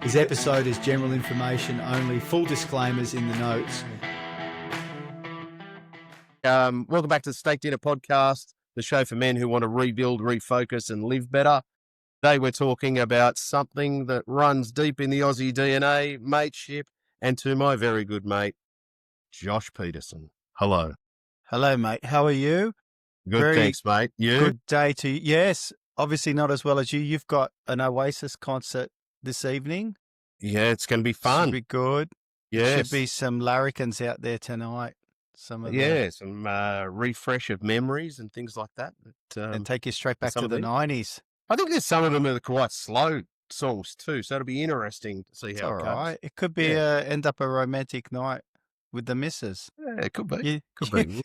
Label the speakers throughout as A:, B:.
A: This episode is general information only. Full disclaimers in the notes.
B: Welcome back to the Steak Dinner Podcast, the show for men who want to rebuild, refocus, and live better. Today we're talking about something that runs deep in the Aussie DNA, mateship, and to my very good mate, Josh Peterson. Hello.
A: Hello, mate. How are you?
B: Good, thanks, mate. You?
A: Good day to you. Yes, obviously not as well as you. You've got an Oasis concert this evening.
B: Yeah, it's going to be fun.
A: Should be good.
B: Yes.
A: Should be some larrikins out there tonight. Some
B: refresh of memories and things like that.
A: And take you straight back to the 90s.
B: I think there's some of them that are quite slow songs too, so it'll be interesting to see how it goes.
A: Right. It could be end up a romantic night with the missus.
B: Yeah, it could be. Could be.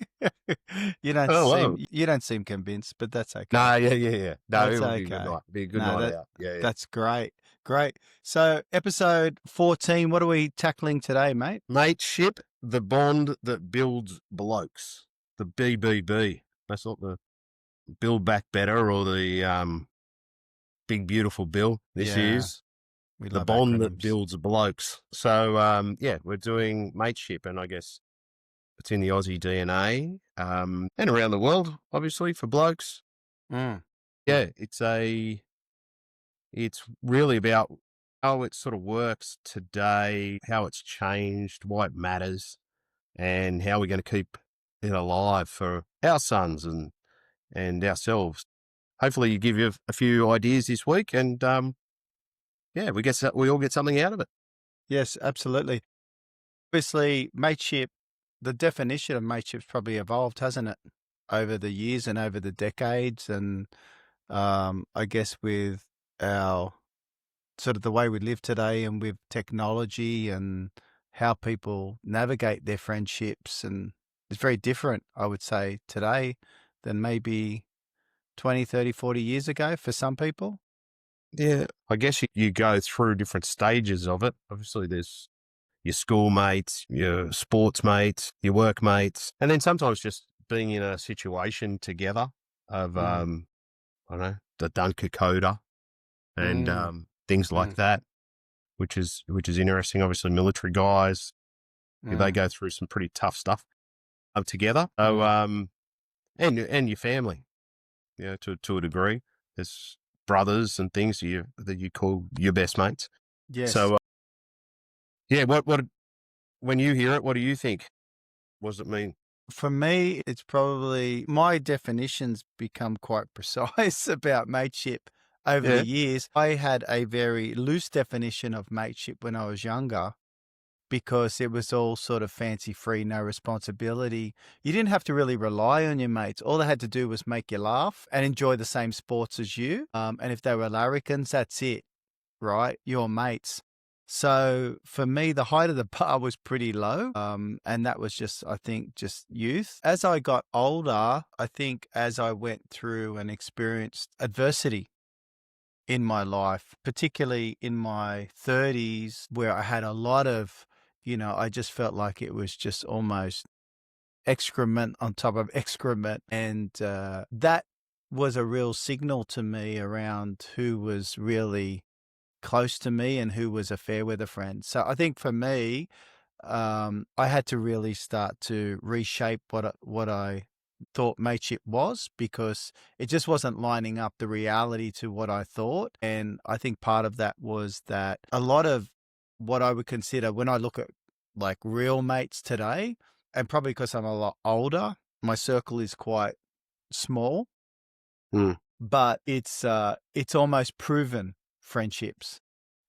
A: You don't seem convinced, but that's okay.
B: No, yeah. No,
A: that's
B: it'll
A: okay.
B: be a good night. Be a good night out. Yeah.
A: That's great. So episode 14, what are we tackling today, mate?
B: Mateship, the bond that builds blokes. The BBB. That's not the Build Back Better or the Big Beautiful Bill. This is the bond that builds blokes. So, we're doing mateship, and I guess it's in the Aussie DNA and around the world, obviously, for blokes.
A: Mm.
B: Yeah, it's really about how it sort of works today, how it's changed, why it matters, and how we're going to keep it alive for our sons and ourselves. Hopefully you give you a few ideas this week, and we all get something out of it.
A: Yes, absolutely. Obviously, mateship, the definition of mateship's probably evolved, hasn't it, over the years and over the decades, and I guess with our sort of the way we live today and with technology and how people navigate their friendships, and it's very different, I would say, today than maybe 20, 30, 40 years ago for some people.
B: Yeah, I guess you go through different stages of it. Obviously, there's your schoolmates, your sports mates, your work mates, and then sometimes just being in a situation together of, I don't know, the Dunker Coda and things like that, which is interesting. Obviously, military guys, they go through some pretty tough stuff together. So, and your family, to a degree. There's brothers and things that you call your best mates.
A: Yes.
B: So, what when you hear it, what do you think? What does it mean?
A: For me, it's probably my definitions become quite precise about mateship over the years. I had a very loose definition of mateship when I was younger, because it was all sort of fancy free, no responsibility. You didn't have to really rely on your mates. All they had to do was make you laugh and enjoy the same sports as you. And if they were larrikins, that's it, right? Your mates. So for me, the height of the bar was pretty low. And that was just youth. As I got older, I think as I went through and experienced adversity in my life, particularly in my 30s, where I had a lot of, I just felt like it was just almost excrement on top of excrement. And that was a real signal to me around who was really close to me and who was a fair weather friend. So I think for me, I had to really start to reshape what I thought mateship was, because it just wasn't lining up the reality to what I thought. And I think part of that was that a lot of what I would consider, when I look at like real mates today, and probably because I'm a lot older, my circle is quite small, but it's almost proven friendships.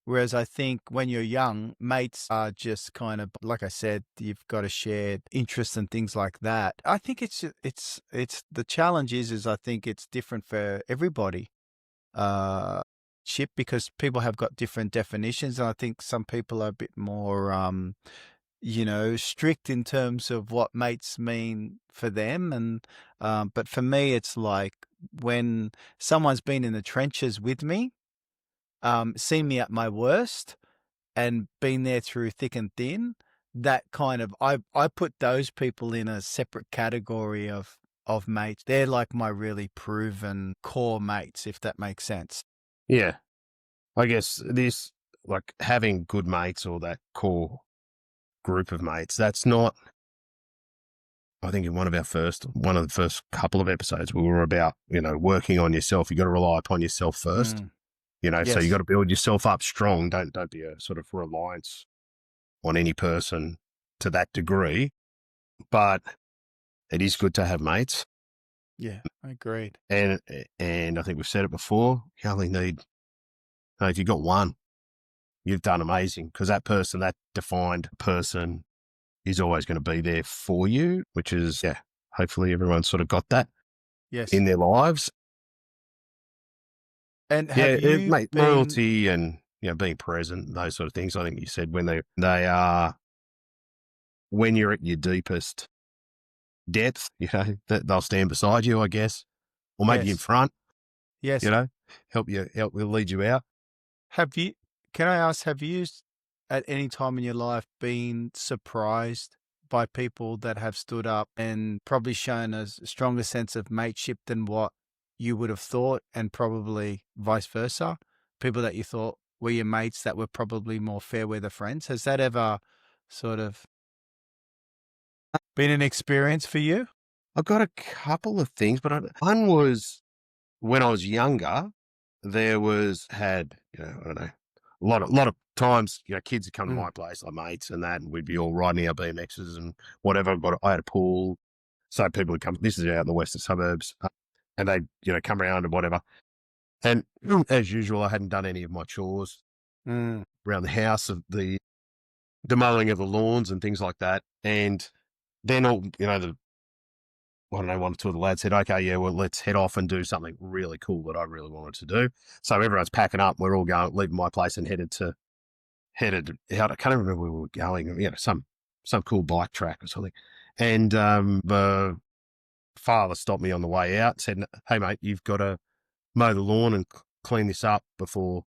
A: Whereas I think when you're young, mates are just kind of, like I said, you've got a shared interest and things like that. I think it's the challenge is I think it's different for everybody. Because people have got different definitions, and I think some people are a bit more, strict in terms of what mates mean for them. And but for me, it's like when someone's been in the trenches with me, seen me at my worst, and been there through thick and thin, that kind of, I put those people in a separate category of mates. They're like my really proven core mates, if that makes sense.
B: Yeah. I guess like having good mates or that core group of mates, that's not, I think in one of the first couple of episodes, we were about, working on yourself. You got to rely upon yourself first,
A: Mm.
B: so you got
A: Yes.
B: to build yourself up strong. Don't be a sort of reliance on any person to that degree, but it is good to have mates.
A: Yeah, agreed.
B: And I think we've said it before, you only need, if you've got one, you've done amazing, because that person, that defined person, is always going to be there for you, which is, hopefully everyone's sort of got that
A: Yes.
B: in their lives.
A: And
B: Yeah,
A: have you
B: mate,
A: been
B: loyalty and, being present, those sort of things. I think you said when they are, when you're at your deepest depth, that they'll stand beside you, I guess, or maybe in
A: yes.
B: front,
A: Yes.
B: help lead you out.
A: Have you can I ask, have you at any time in your life been surprised by people that have stood up and probably shown a stronger sense of mateship than what you would have thought, and probably vice versa? People that you thought were your mates that were probably more fair weather friends. Has that ever sort of been an experience for you?
B: I've got a couple of things, but one was when I was younger, there had, I don't know, a lot of times, kids would come to
A: Mm,
B: my place, like mates and that, and we'd be all riding our BMXs and whatever. But I had a pool, so people would come. This is out in the western suburbs, and they'd, come around and whatever. And as usual, I hadn't done any of my chores
A: mm.
B: around the house, of the mowing of the lawns and things like that. And then all, I don't know, one or two of the lads said, okay, yeah, well, let's head off and do something really cool that I really wanted to do. So everyone's packing up. We're all leaving my place and headed out. I can't remember where we were going, some cool bike track or something. And the father stopped me on the way out, said, hey, mate, you've got to mow the lawn and clean this up before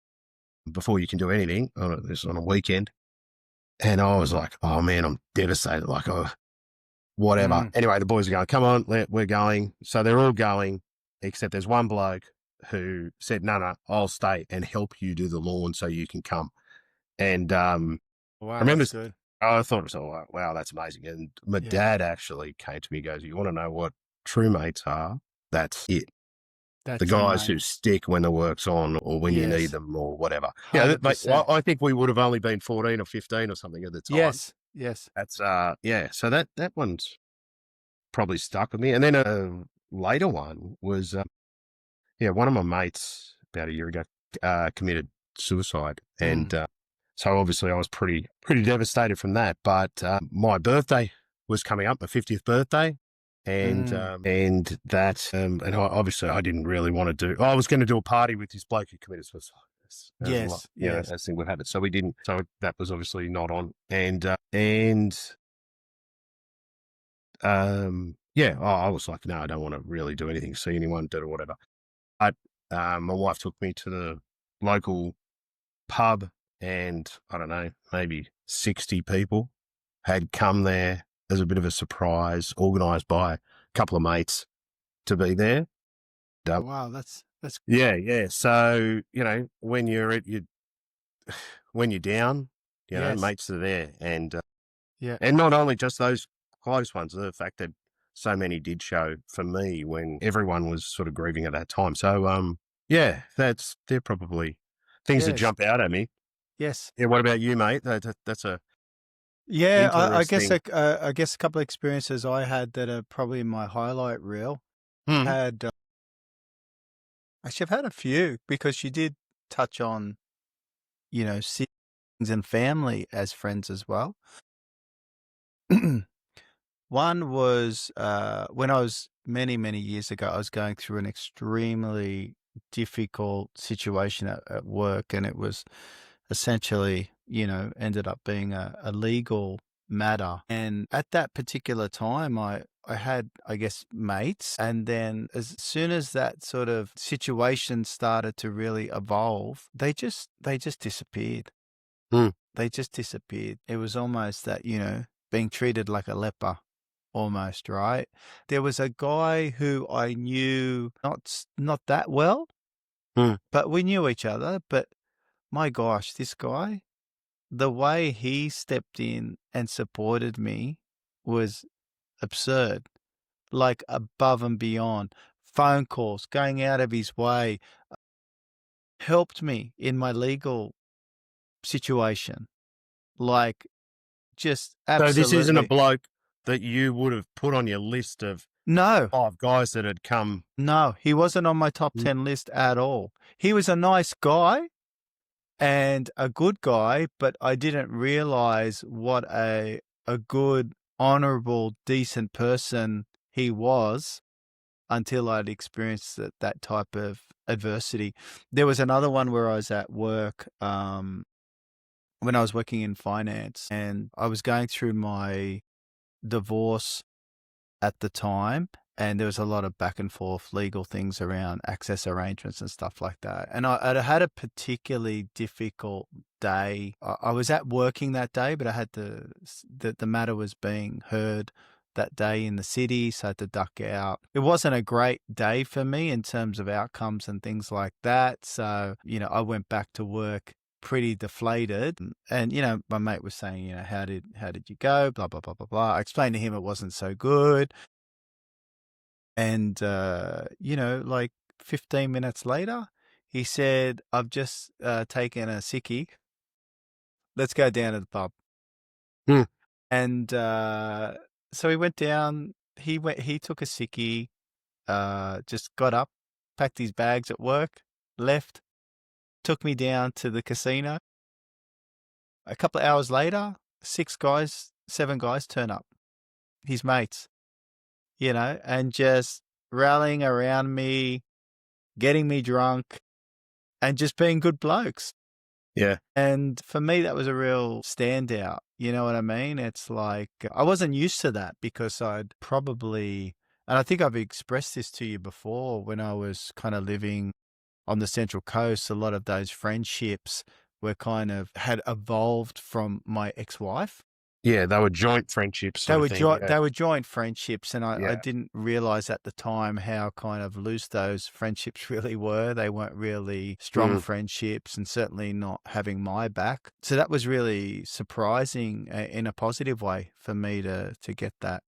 B: you can do anything on a weekend. And I was like, oh, man, I'm devastated. Like, oh, whatever.
A: Mm.
B: Anyway, the boys are going, come on, we're going. So they're all going, except there's one bloke who said, no, I'll stay and help you do the lawn so you can come. And I
A: Wow,
B: remember,
A: that's good.
B: I thought, oh, wow, that's amazing. And my
A: Yeah,
B: dad actually came to me and goes, you want to know what true mates are? That's it. The
A: that's a
B: guys
A: mate.
B: who stick when the work's on or when you need
A: Yes,
B: them or whatever. Yeah, mate,
A: 100%.
B: I think we would have only been 14 or 15 or something at the time.
A: Yes, yes.
B: That's, so that one's probably stuck with me. And then a later one was, one of my mates about a year ago committed suicide, and
A: Mm,
B: so obviously I was pretty devastated from that. But my birthday was coming up, my 50th birthday, and
A: mm.
B: obviously I didn't really want to do. I was going to do a party with this bloke who committed suicide. As a lot,
A: Yes, yes.
B: as thing would have it. So we didn't. So that was obviously not on. I was like, no, I don't want to really do anything, see anyone, do it or whatever. But my wife took me to the local pub, and I don't know, maybe 60 people had come there as a bit of a surprise, organised by a couple of mates to be there.
A: Oh, wow, that's
B: Yeah. So, when you're when you're down,
A: yes.
B: mates are there.
A: Yeah.
B: And not only just those close ones, the fact that so many did show for me when everyone was sort of grieving at that time. So, they're probably things that
A: Yes.
B: jump out at me.
A: Yes.
B: Yeah. What about you, mate? That's a
A: Yeah,
B: interesting.
A: I guess a couple of experiences I had that are probably in my highlight reel.
B: Hmm.
A: Had actually, I've had a few, because you did touch on, siblings and family as friends as well. One was when I was many, many years ago, I was going through an extremely difficult situation at work, and it was essentially, ended up being a legal matter. And at that particular time, I had, I guess, mates. And then as soon as that sort of situation started to really evolve, they just disappeared.
B: Hmm.
A: They just disappeared. It was almost that, being treated like a leper, almost, right? There was a guy who I knew not that well,
B: Hmm.
A: but we knew each other. But my gosh, this guy, the way he stepped in and supported me was absurd, like above and beyond. Phone calls, going out of his way, helped me in my legal situation. Like, just
B: So this isn't a
A: absolutely.
B: bloke that you would have put on your list of
A: No,
B: 5 guys that had come.
A: no, he wasn't on my top 10 list at all. He was a nice guy and a good guy, but I didn't realize what a good, honorable, decent person he was until I'd experienced that type of adversity. There was another one where I was at work when I was working in finance, and I was going through my divorce at the time, and there was a lot of back and forth legal things around access arrangements and stuff like that. And I had a particularly difficult day. I was at working that day, but I had the matter was being heard that day in the city, so I had to duck out. It wasn't a great day for me in terms of outcomes and things like that. So, I went back to work pretty deflated. And, my mate was saying, how did you go? Blah, blah, blah, blah, blah. I explained to him it wasn't so good. And, like 15 minutes later, he said, I've just taken a sickie. Let's go down to the pub.
B: Hmm.
A: And so he went down, he took a sickie, just got up, packed his bags at work, left, took me down to the casino. A couple of hours later, 7 guys turn up, his mates, and just rallying around me, getting me drunk, and just being good blokes.
B: Yeah.
A: And for me, that was a real standout. You know what I mean? It's like, I wasn't used to that because I'd probably, and I think I've expressed this to you before, when I was kind of living on the Central Coast, a lot of those friendships were had evolved from my ex-wife.
B: Yeah, they were joint friendships sort of thing. Yeah.
A: They were joint friendships, and I
B: Yeah.
A: didn't realize at the time how kind of loose those friendships really were. They weren't really strong friendships, and certainly not having my back. So that was really surprising in a positive way for me to get that.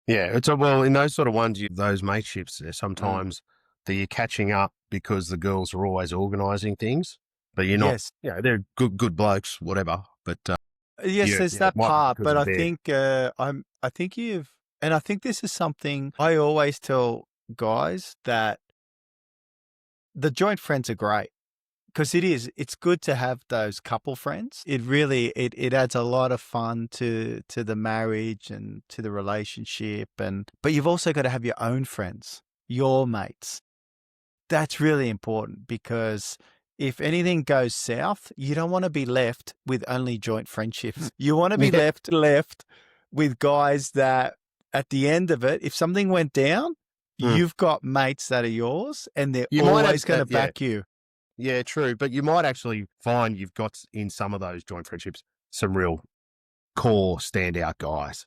B: Yeah, in those sort of ones, those mateships, there's sometimes that you're catching up because the girls are always organising things, but you're not.
A: Yes.
B: They're good blokes, whatever. But
A: Yes, there's that
B: it might be
A: part,
B: because
A: but
B: of
A: I
B: their.
A: think I think and I think this is something I always tell guys, that the joint friends are great, because it's good to have those couple friends. It really it adds a lot of fun to the marriage and to the relationship, but you've also got to have your own friends, your mates. That's really important, because if anything goes south, you don't want to be left with only joint friendships. You want to be
B: Yeah.
A: left with guys that at the end of it, if something went down, you've got mates that are yours, and they're
B: You might
A: always
B: have,
A: going to back you.
B: yeah, true. But you might actually find you've got in some of those joint friendships some real core standout guys.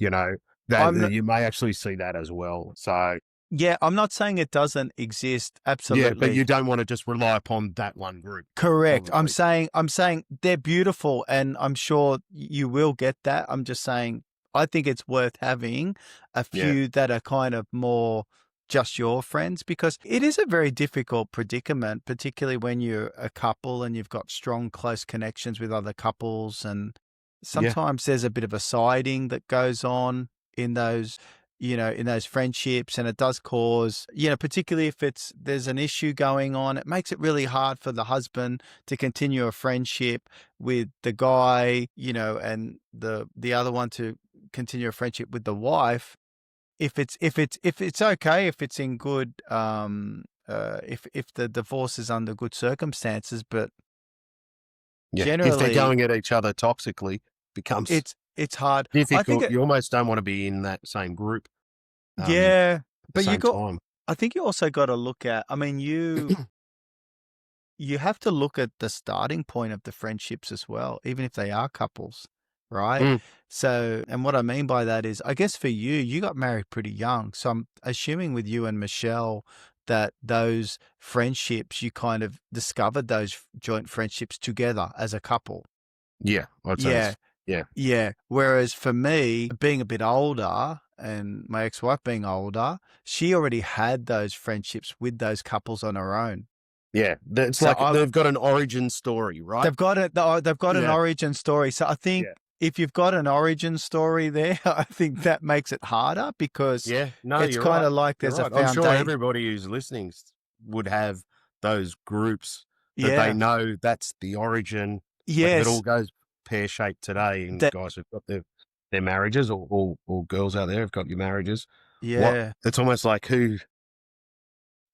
A: I'm
B: That
A: not,
B: you may actually see that as well. So
A: yeah, I'm not saying it doesn't exist.
B: yeah,
A: Absolutely.
B: but you don't want to just rely upon that one group.
A: Correct.
B: Probably.
A: I'm saying they're beautiful, and I'm sure you will get that. I'm just saying I think it's worth having a few that are kind of more just your friends, because it is a very difficult predicament, particularly when you're a couple and you've got strong, close connections with other couples. And sometimes there's a bit of a siding that goes on in those, in those friendships, and it does cause, particularly if there's an issue going on, it makes it really hard for the husband to continue a friendship with the guy, and the other one to continue a friendship with the wife. If it's okay, if it's in good, if the divorce is under good circumstances, but
B: Yeah. If they're
A: generally
B: going at each other toxically, becomes
A: it's hard. I think
B: difficult. You almost don't want to be in that same group.
A: yeah,
B: At the
A: but
B: same time.
A: I think you also got to look at, I mean, you have to look at the starting point of the friendships as well, even if they are couples, right? So, and what I mean by that is, I guess for you, you got married pretty young. So I'm assuming with you and Michelle, that those friendships, you kind of discovered those joint friendships together as a couple.
B: Yeah, I'd say
A: Yeah.
B: yeah.
A: Yeah. Whereas for me, being a bit older and my ex-wife being older, she already had those friendships with those couples on her own.
B: Yeah, it's
A: So
B: like they've got an origin story, right?
A: they've got an
B: Yeah,
A: origin story. So I think
B: yeah,
A: if you've got an origin story there, I think that makes it harder because
B: yeah. No,
A: it's
B: you're
A: kind
B: right.
A: of like
B: You're
A: there's a
B: right. I'm sure
A: foundation.
B: everybody who's listening would have those groups that they
A: Yeah.
B: know that's the origin. Like if it all
A: Yes.
B: goes pear shaped today, and
A: That.
B: guys have got their marriages, or girls out there have got your marriages. What
A: Yeah.
B: it's almost like who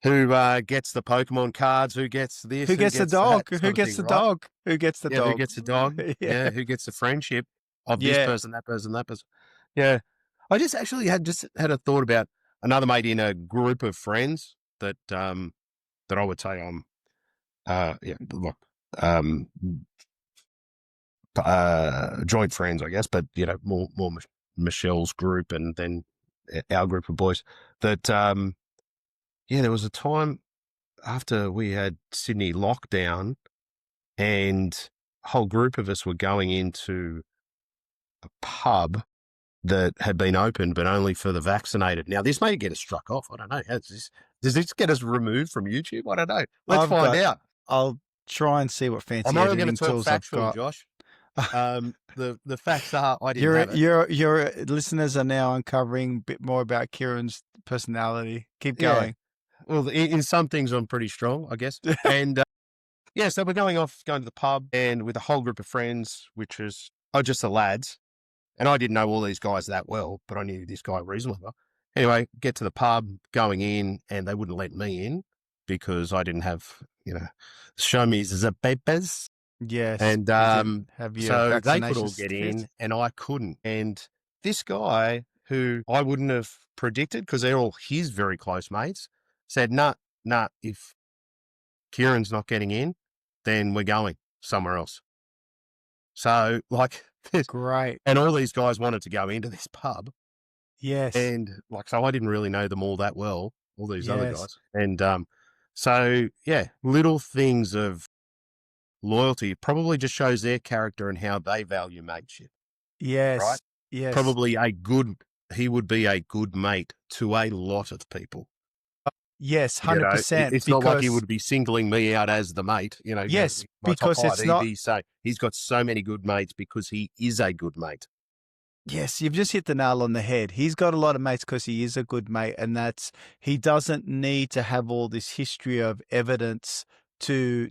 B: gets the Pokemon cards, who gets this,
A: Who
B: who
A: gets the
B: gets that
A: dog? Who
B: sort of
A: gets
B: thing,
A: the
B: right?
A: dog? Who gets the
B: Yeah, who
A: dog?
B: gets the dog?
A: Yeah.
B: Yeah, who gets the friendship of this
A: Yeah.
B: person, that person, that person? Yeah, I just actually had a thought about another mate in a group of friends that I would say I'm yeah, look, um joint friends, I guess, but more Michelle's group and then our group of boys that yeah, there was a time after we had Sydney lockdown and a whole group of us were going into a pub that had been opened, but only for the vaccinated. Now, this may get us struck off. I don't know. Does this get us removed from YouTube? I don't know. Let's
A: I've
B: find
A: got.
B: out.
A: I'll try and see what
B: I'm
A: fancy
B: only going to
A: editing
B: talk
A: tools I've
B: factual,
A: got.
B: Josh. The facts are I didn't
A: Your
B: have it.
A: your listeners are now uncovering a bit more about Kieran's personality. Keep
B: Yeah.
A: going.
B: Well, in some things I'm pretty strong, I guess. And yeah, so we're going to the pub and with a whole group of friends, which was just the lads. And I didn't know all these guys that well, but I knew this guy reasonably well. Anyway, get to the pub, going in, and they wouldn't let me in because I didn't have, show me the papers.
A: Yes,
B: And
A: you didn't have your
B: so they could
A: vaccination
B: all get
A: certificates.
B: in, and I couldn't. And this guy, who I wouldn't have predicted because they're all his very close mates, said, nah, if Kieran's not getting in, then we're going somewhere else. So, like,
A: Great.
B: and all these guys wanted to go into this pub.
A: Yes.
B: And so I didn't really know them all that well, all these other
A: Yes.
B: guys. And so, yeah, little things of loyalty probably just shows their character and how they value mateship, right?
A: Yes. Yes.
B: Probably he would be a good mate to a lot of people.
A: Yes, 100%.
B: It's not like he
A: Because
B: would be singling me out as the mate,
A: yes,
B: my top
A: because
B: five.
A: it's not.
B: He'd say he's got so many good mates because he is a good mate.
A: Yes, you've just hit the nail on the head. He's got a lot of mates because he is a good mate, and he doesn't need to have all this history of evidence to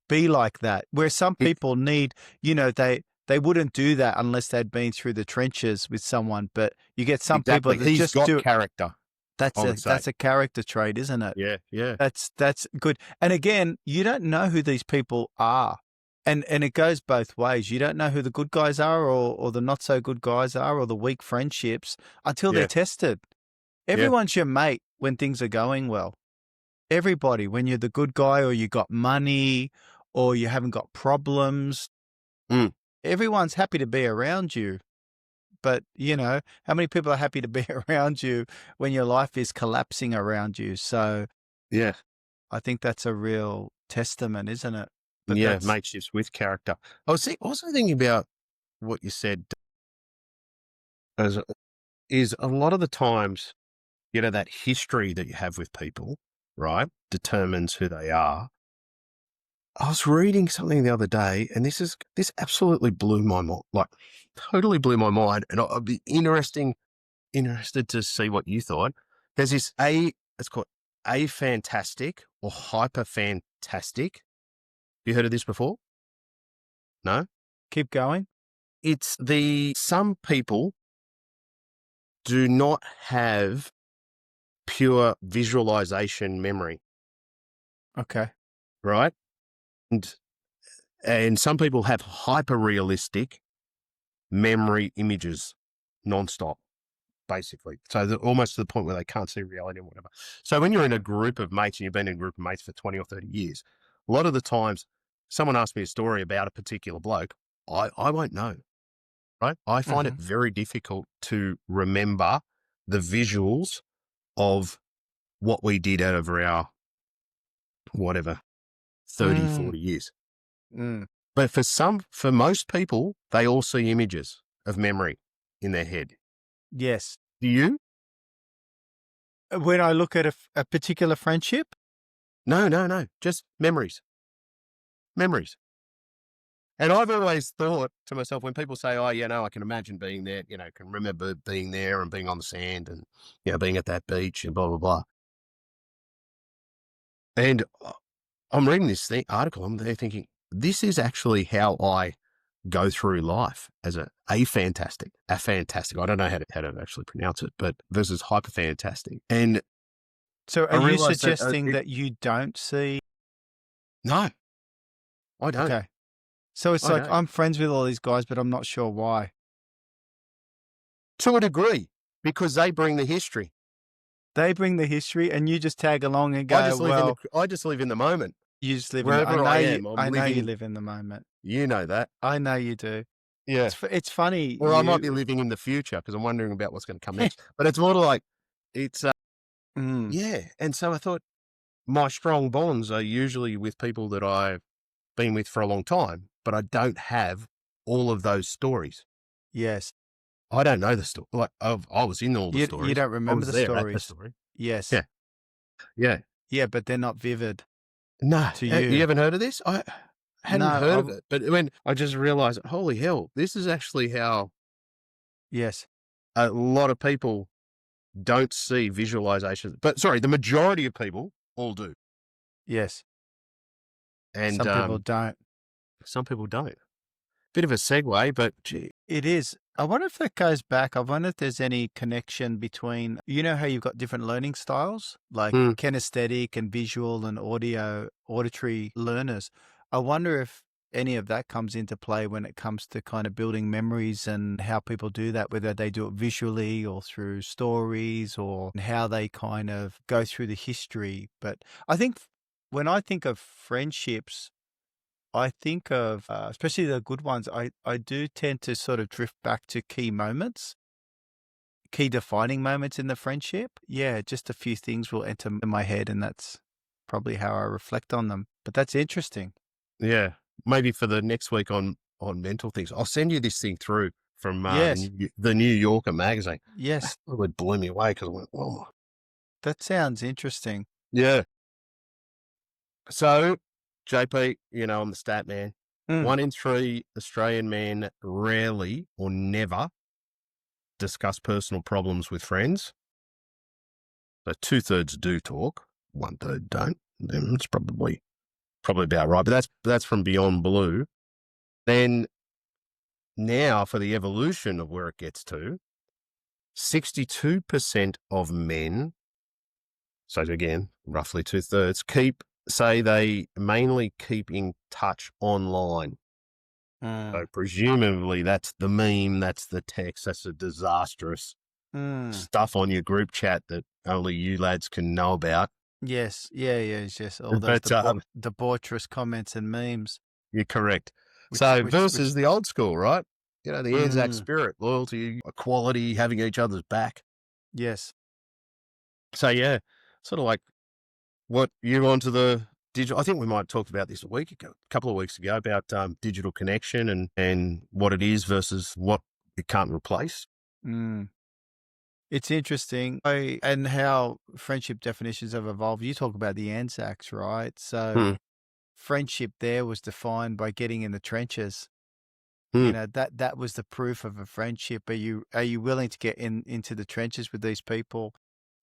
A: be like that. Where some
B: He-
A: people need, they wouldn't do that unless they'd been through the trenches with someone. But you get some people
B: Exactly.
A: that
B: He's
A: just
B: got
A: do it.
B: character, I would say.
A: That's a character trait, isn't it?
B: Yeah, yeah.
A: That's good. And again, you don't know who these people are. And it goes both ways. You don't know who the good guys are or the not so good guys are or the weak friendships until they're
B: Yeah.
A: tested. Everyone's your mate when things are going well. Everybody, when you're the good guy or you got money or you haven't got problems,
B: Mm.
A: everyone's happy to be around you. But, how many people are happy to be around you when your life is collapsing around you? So
B: Yeah.
A: I think that's a real testament, isn't it? But
B: Yeah, mateships with character. I was also thinking about what you said is a lot of the times, that history that you have with people, right, determines who they are. I was reading something the other day, and this absolutely blew my mind, like totally blew my mind, and I'd be interested to see what you thought. There's it's called a fantastic or hyper fantastic. You heard of this before? No?
A: keep going.
B: It's some people do not have pure visualization memory,
A: Okay.
B: right? And some people have hyper realistic memory images nonstop, basically. So they're almost to the point where they can't see reality or whatever. So when you're in a group of mates and you've been in a group of mates for 20 or 30 years, a lot of the times someone asks me a story about a particular bloke, I won't know, right? I find it very difficult to remember the visuals of what we did over our, whatever, 30,
A: Mm,
B: 40 years.
A: mm.
B: But for most people, they all see images of memory in their head.
A: Yes.
B: Do you?
A: When I look at a particular friendship,
B: No. Just memories. Memories. And I've always thought to myself, when people say, oh, I can imagine being there, can remember being there and being on the sand and, being at that beach and blah, blah, blah. And I'm reading this article, I'm there thinking, this is actually how I go through life as a fantastic. I don't know how to actually pronounce it, but versus hyper fantastic. And
A: so
B: I
A: are you
B: realized that
A: suggesting that you don't see?
B: no, I don't.
A: Okay. So it's
B: I
A: like
B: don't.
A: I'm friends with all these guys, but I'm not sure why.
B: To a degree, because they bring the history.
A: They bring the history, and you just tag along and go,
B: I just live in the moment.
A: you just live
B: Wherever I am,
A: I know you
B: living.
A: live in the moment.
B: You know that.
A: I know you do.
B: Yeah.
A: It's funny.
B: Or I might be living in the future because I'm wondering about what's going to come next. But it's more like, it's, yeah. And so I thought my strong bonds are usually with people that I've been with for a long time, but I don't have all of those stories.
A: Yes.
B: I don't know the story. Like, I was in all the stories.
A: You don't
B: I
A: remember
B: was
A: the
B: there at
A: stories.
B: the story.
A: Yes.
B: Yeah. Yeah.
A: Yeah, but they're not vivid
B: No.
A: to you.
B: You haven't heard of this? I hadn't
A: No,
B: heard of it. But when I just realized, holy hell, this is actually how
A: Yes.
B: a lot of people don't see visualizations. But sorry, the majority of people all do.
A: Yes.
B: And
A: Some people don't.
B: some people don't. Bit of a segue, but
A: Gee, it is. I wonder if that goes back. I wonder if there's any connection between, how you've got different learning styles, like kinesthetic and visual and auditory learners. I wonder if any of that comes into play when it comes to kind of building memories and how people do that, whether they do it visually or through stories or how they kind of go through the history. But I think when I think of friendships, I think of, especially the good ones, I do tend to sort of drift back to key moments, key defining moments in the friendship. Yeah, just a few things will enter in my head, and that's probably how I reflect on them. But that's interesting.
B: yeah, maybe for the next week on mental things, I'll send you this thing through from
A: Yes.
B: the New Yorker magazine.
A: Yes,
B: It would blow me away because I went, oh,
A: that sounds interesting.
B: yeah. So, JP, I'm the stat man.
A: Mm.
B: 1 in 3 Australian men rarely or never discuss personal problems with friends. So 2/3 do talk, 1/3 don't. Then it's probably about right. But that's from Beyond Blue. Then now for the evolution of where it gets to, 62% of men, so again, roughly 2/3, say they mainly keep in touch online. So presumably that's the meme, that's the text, that's the disastrous stuff on your group chat that only you lads can know about.
A: Yes. Yeah. It's just all those debaucherous comments and memes.
B: You're correct.
A: Which
B: Versus the old school, right? The Anzac spirit, loyalty, equality, having each other's back.
A: Yes.
B: So yeah, sort of like what you're onto the digital. I think we might have talked about this a couple of weeks ago about digital connection and what it is versus what it can't replace.
A: It's interesting and how friendship definitions have evolved. You talk about the Anzacs, right? So friendship there was defined by getting in the trenches. That was the proof of a friendship. Are you willing to get into the trenches with these people?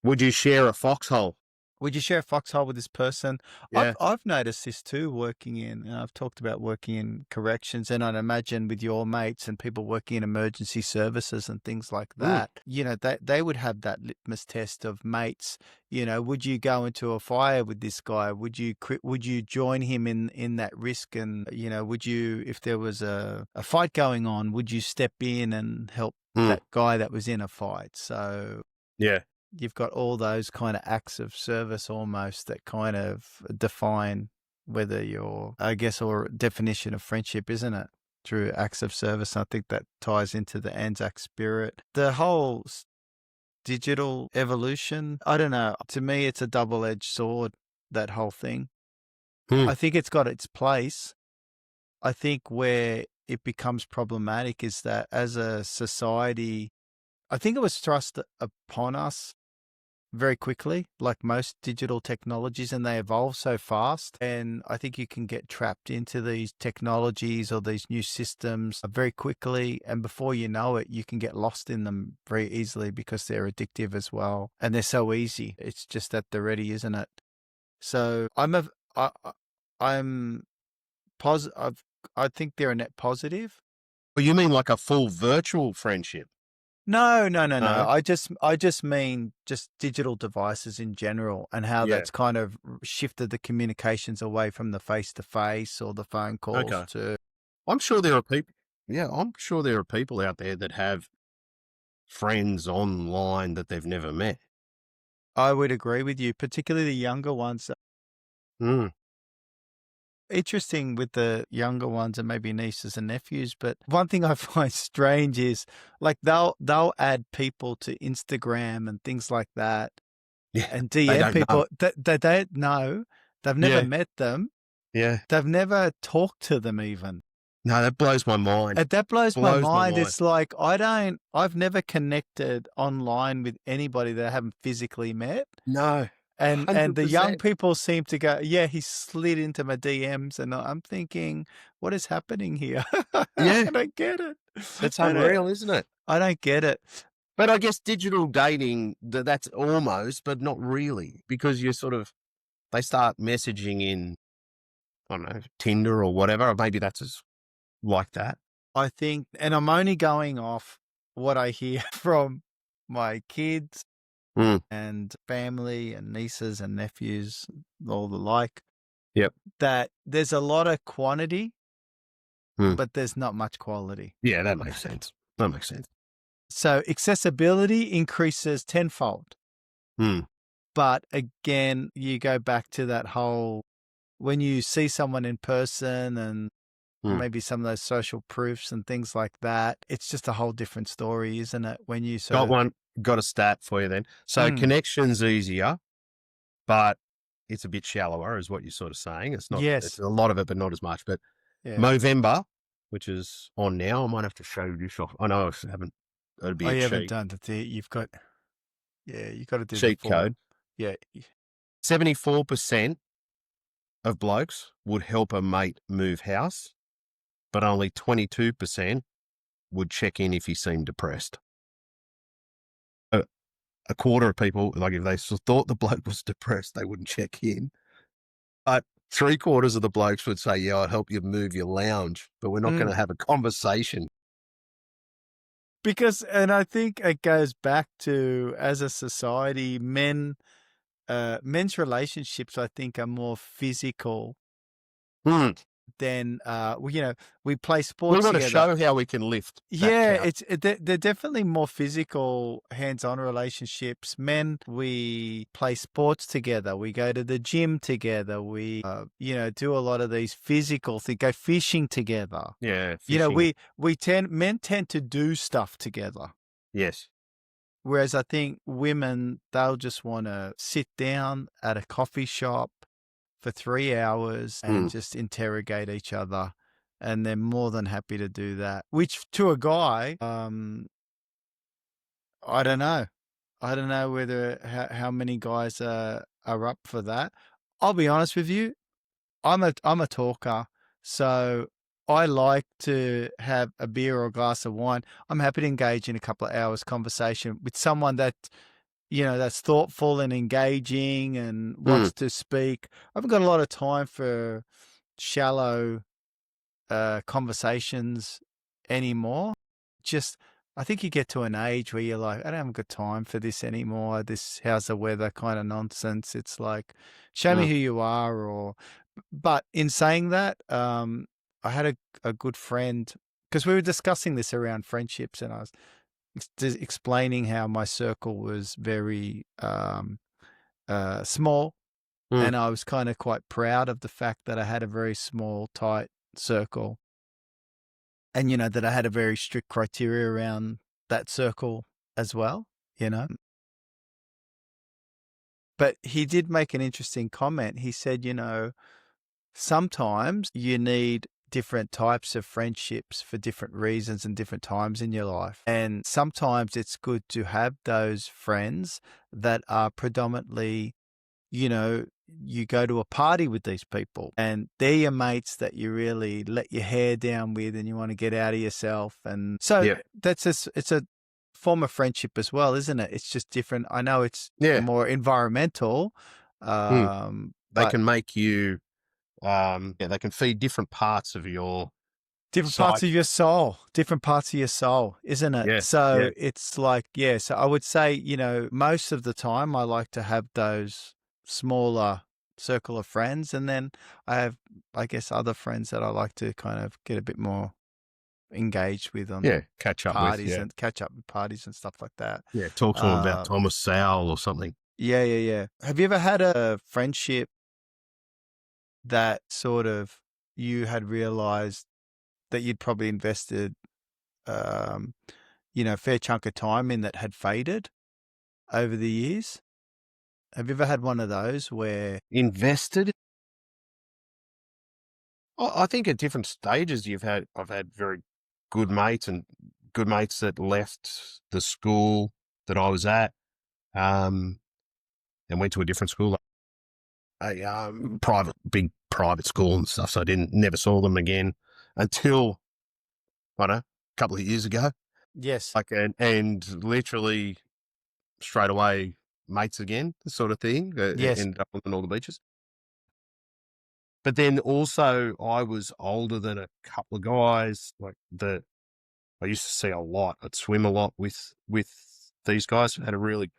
B: Would you share a foxhole?
A: Would you share a foxhole with this person?
B: Yeah.
A: I've noticed this too, I've talked about working in corrections, and I'd imagine with your mates and people working in emergency services and things like that, they would have that litmus test of mates. Would you go into a fire with this guy? Would you join him in that risk? And, would you, if there was a fight going on, would you step in and help that guy that was in a fight? So,
B: yeah.
A: You've got all those kind of acts of service almost that kind of define whether or definition of friendship, isn't it? Through acts of service. I think that ties into the Anzac spirit. The whole digital evolution. I don't know. To me, it's a double-edged sword, that whole thing.
B: Hmm.
A: I think it's got its place. I think where it becomes problematic is that as a society, I think it was thrust upon us very quickly, like most digital technologies, and they evolve so fast. And I think you can get trapped into these technologies or these new systems very quickly. And before you know it, you can get lost in them very easily because they're addictive as well. And they're so easy. It's just that they're ready, isn't it? So I'm positive. I think they're a net positive.
B: Well, you mean like a full virtual friendship?
A: No.
B: No.
A: I just mean just digital devices in general and how
B: Yeah.
A: that's kind of shifted the communications away from the face to face or the phone calls
B: Okay.
A: to.
B: I'm sure there are people. Yeah, I'm sure there are people out there that have friends online that they've never met.
A: I would agree with you, particularly the younger ones.
B: Mm.
A: Interesting with the younger ones and maybe nieces and nephews, but one thing I find strange is like they'll add people to Instagram and things like that
B: Yeah,
A: and
B: they
A: DM
B: don't know.
A: people that they don't know. They've never
B: Yeah,
A: met them.
B: yeah.
A: They've never talked to them even.
B: No, that blows my mind.
A: And that blows my
B: Blows my
A: mind.
B: mind.
A: It's like I've never connected online with anybody that I haven't physically met.
B: No,
A: And the young
B: 100%.
A: people seem to go, yeah, he slid into my DMs, and I'm thinking, what is happening here? I
B: Yeah,
A: don't get it.
B: it's
A: I don't,
B: unreal, isn't it?
A: I don't get it.
B: But I guess digital dating, that's almost, but not really, because you sort of, they start messaging in, I don't know, Tinder or whatever, or maybe that's as like that.
A: I think, and I'm only going off what I hear from my kids
B: Mm.
A: and family and nieces and nephews, all the like.
B: Yep.
A: That there's a lot of quantity,
B: Mm.
A: but there's not much quality.
B: Yeah, that makes sense. That makes sense.
A: So accessibility increases tenfold.
B: Mm.
A: But again, you go back to that whole when you see someone in person and
B: Mm.
A: maybe some of those social proofs and things like that, it's just a whole different story, isn't it? When you sort of
B: Got a stat for you then. So connection's easier, but it's a bit shallower, is what you're sort of saying. It's not, it's
A: yes,
B: a lot of it, but not as much. But
A: yeah.
B: Movember, which is on now, I might have to show this off. I know I haven't, it'd be
A: Oh,
B: a
A: you haven't
B: cheat,
A: done you've got, yeah, you got to do the
B: cheat
A: form.
B: code.
A: Yeah.
B: 74% of blokes would help a mate move house, but only 22% would check in if he seemed depressed. A quarter of people, like if they thought the bloke was depressed, they wouldn't check in. But 3/4 of the blokes would say, yeah, I'd help you move your lounge, but we're not going to have a conversation.
A: Because, and I think it goes back to as a society, men's relationships, I think, are more physical
B: Mm.
A: than, we play
B: We've
A: sports
B: got to
A: together.
B: show how we can lift that
A: Yeah,
B: couch.
A: they're definitely more physical, hands-on relationships. Men, we play sports together. We go to the gym together. We, do a lot of these physical things. Go fishing together.
B: Yeah,
A: You know,
B: fishing.
A: men tend to do stuff together.
B: Yes.
A: Whereas I think women, they'll just want to sit down at a coffee shop for 3 hours and just interrogate each other. And they're more than happy to do that, which to a guy, I don't know. I don't know whether how many guys are up for that. I'll be honest with you. I'm a talker, so I like to have a beer or a glass of wine. I'm happy to engage in a couple of hours conversation with someone that that's thoughtful and engaging and wants to speak. I haven't got a lot of time for shallow conversations anymore. Just, I think you get to an age where you're like, I don't have got time for this anymore. This how's the weather kind of nonsense. It's like, show me who you are. But in saying that, I had a good friend because we were discussing this around friendships, and I was explaining how my circle was very small, and I was kind of quite proud of the fact that I had a very small, tight circle. And, that I had a very strict criteria around that circle as well, But he did make an interesting comment. He said, sometimes you need different types of friendships for different reasons and different times in your life. And sometimes it's good to have those friends that are predominantly, you go to a party with these people and they're your mates that you really let your hair down with and you want to get out of yourself. And so it's a form of friendship as well, isn't it? It's just different. I know it's more environmental,
B: They
A: but
B: can make you, they can feed different parts of your
A: different parts of your soul, isn't it?
B: Yeah.
A: So it's like, so I would say, most of the time I like to have those smaller circle of friends. And then I have, I guess, other friends that I like to kind of get a bit more engaged with on
B: catch up
A: parties
B: with,
A: and catch up with parties and stuff like that.
B: Yeah, talk to them about Thomas Sowell or something.
A: Yeah. Have you ever had a friendship that sort of you had realized that you'd probably invested, a fair chunk of time in that had faded over the years? Have you ever had one of those where
B: Invested? I think at different stages I've had very good mates and good mates that left the school that I was at, and went to a different school, a big private school and stuff. So I never saw them again until, I don't know, a couple of years ago.
A: Yes.
B: And literally straight away mates again, sort of thing.
A: Yes.
B: Ended up on all the beaches. But then also I was older than a couple of guys like that I used to see a lot. I'd swim a lot with these guys. Had a really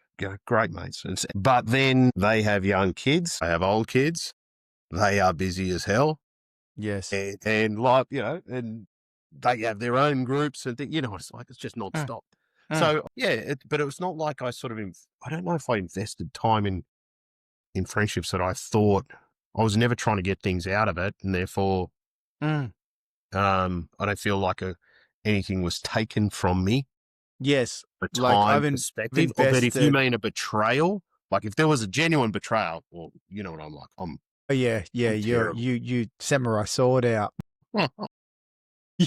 B: great mates. But then they have young kids. They have old kids. They are busy as hell.
A: Yes.
B: And like, and they have their own groups and it's like, it's just nonstop. So but it was not like I sort of, I don't know if I invested time in friendships that I thought I was never trying to get things out of it. And therefore, I don't feel like anything was taken from me.
A: Yes.
B: A
A: Like
B: time perspective. Or that if you mean a betrayal, like if there was a genuine betrayal, well, you know what I'm like.
A: You samurai sword out.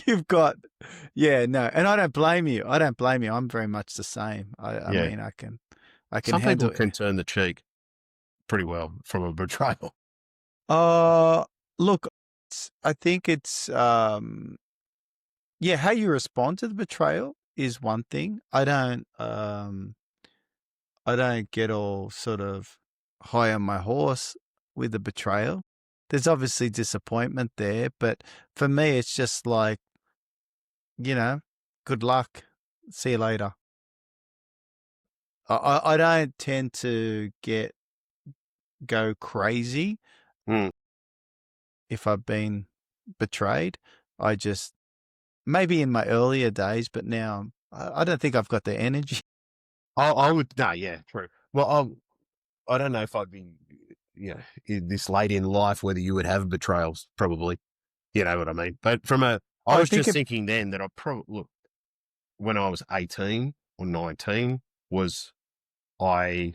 A: You've got, no, and I don't blame you. I'm very much the same. I mean, I can
B: Some
A: handle
B: people can turn the cheek pretty well from a betrayal.
A: Look, I think it's, how you respond to the betrayal is one thing. I don't get all sort of high on my horse with the betrayal. There's obviously disappointment there, but for me, it's just like, good luck. See you later. I don't tend to go crazy if I've been betrayed. I just, maybe in my earlier days, but now I don't think I've got the energy.
B: True. Well, I don't know if I'd be, this late in life, whether you would have betrayals, probably. You know what I mean? But I was just thinking then that when I was 18 or 19, was I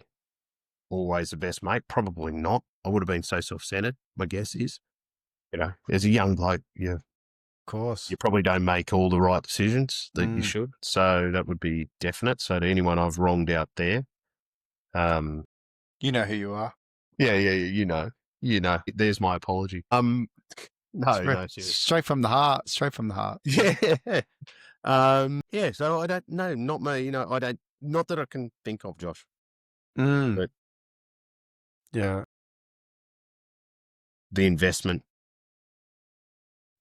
B: always the best mate? Probably not. I would have been so self-centered, my guess is. As a young bloke, of
A: course,
B: you probably don't make all the right decisions that you should. So that would be definite. So to anyone I've wronged out there,
A: you know who you are.
B: Yeah, there's my apology.
A: Straight from the heart.
B: Yeah. So I don't know, not me, I don't, not that I can think of, Josh. But
A: yeah.
B: The investment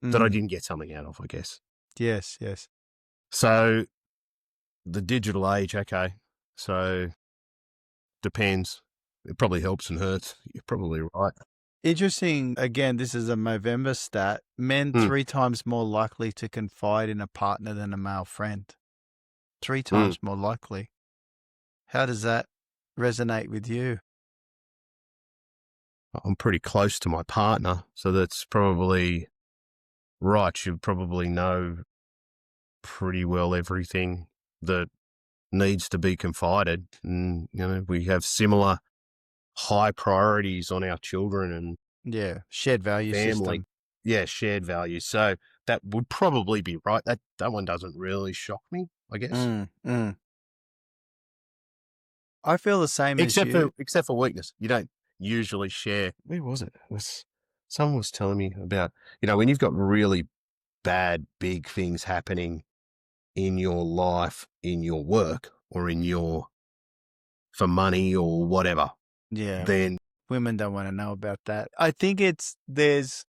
B: that I didn't get something out of, I guess.
A: Yes.
B: So the digital age, okay. So depends. It probably helps and hurts. You're probably right.
A: Interesting. Again, this is a Movember stat. Men 3 times more likely to confide in a partner than a male friend. 3 times more likely. How does that resonate with you?
B: I'm pretty close to my partner, so that's probably right. You probably know pretty well everything that needs to be confided. And, we have similar high priorities on our children and
A: Yeah. Shared value
B: family.
A: system.
B: Yeah, shared values. So that would probably be right. That one doesn't really shock me, I guess.
A: I feel the same as you.
B: Except for weakness. You don't usually share. Where was it? Someone was telling me about, when you've got really bad, big things happening in your life, in your work, or for money or whatever,
A: Yeah.
B: then
A: Women don't want to know about that. I think there's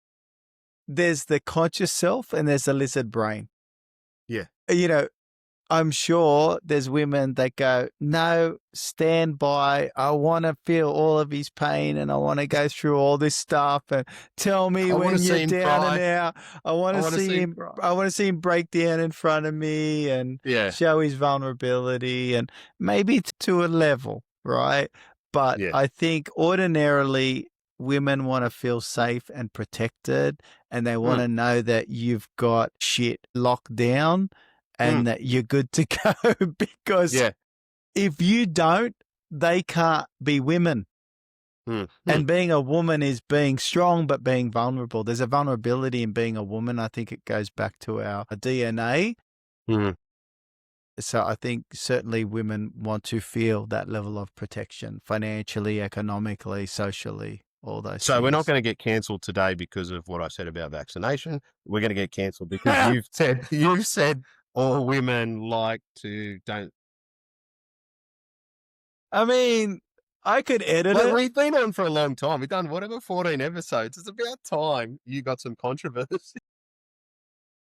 A: the conscious self and there's the lizard brain.
B: yeah,
A: I'm sure there's women that go, no, stand by. I want to feel all of his pain and I want to go through all this stuff and tell me
B: I want to
A: when you're
B: see him
A: down and
B: cry.
A: out. I want to see him.
B: Cry.
A: I want to see him break down in front of me and show his vulnerability and maybe to a level, right? But I think ordinarily women want to feel safe and protected and they want to know that you've got shit locked down and that you're good to go because if you don't, they can't be women. And being a woman is being strong, but being vulnerable. There's a vulnerability in being a woman. I think it goes back to our DNA. So I think certainly women want to feel that level of protection financially, economically, socially, all those
B: So
A: things.
B: we're not going to get cancelled today because of what I said about vaccination. We're going to get cancelled because you've said all women don't.
A: I mean, I could edit it.
B: We've been on for a long time. We've done 14 episodes. It's about time you got some controversy.